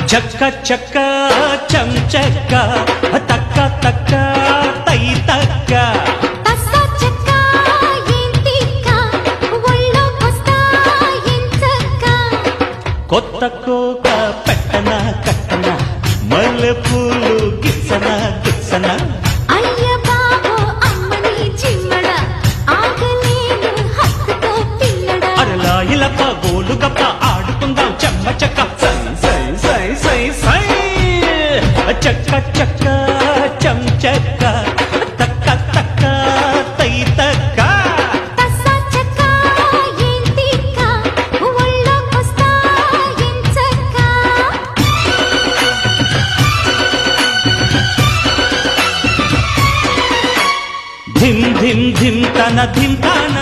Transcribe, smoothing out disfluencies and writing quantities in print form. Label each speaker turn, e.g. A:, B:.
A: చక్క చక్క చంచక్క తక్క తక్క తై తక్క కొత్త కోక పెట్టన కట్టన మల్లె పూలు గిచ్చన గిచ్చన
B: అయ్య బాబో అమ్మని చిమ్మడ ఆగలేను హక్కుతో పిల్లడ
A: అరలా ఇలప గోలు గప్ప ఆడుకుందాం చెమ్మ చక్క సై సై సై సై సై చక్క చక్క చం చక్క తక్క తక్క తై తక్క ధిం ధిం ధిం తన ధిం తాన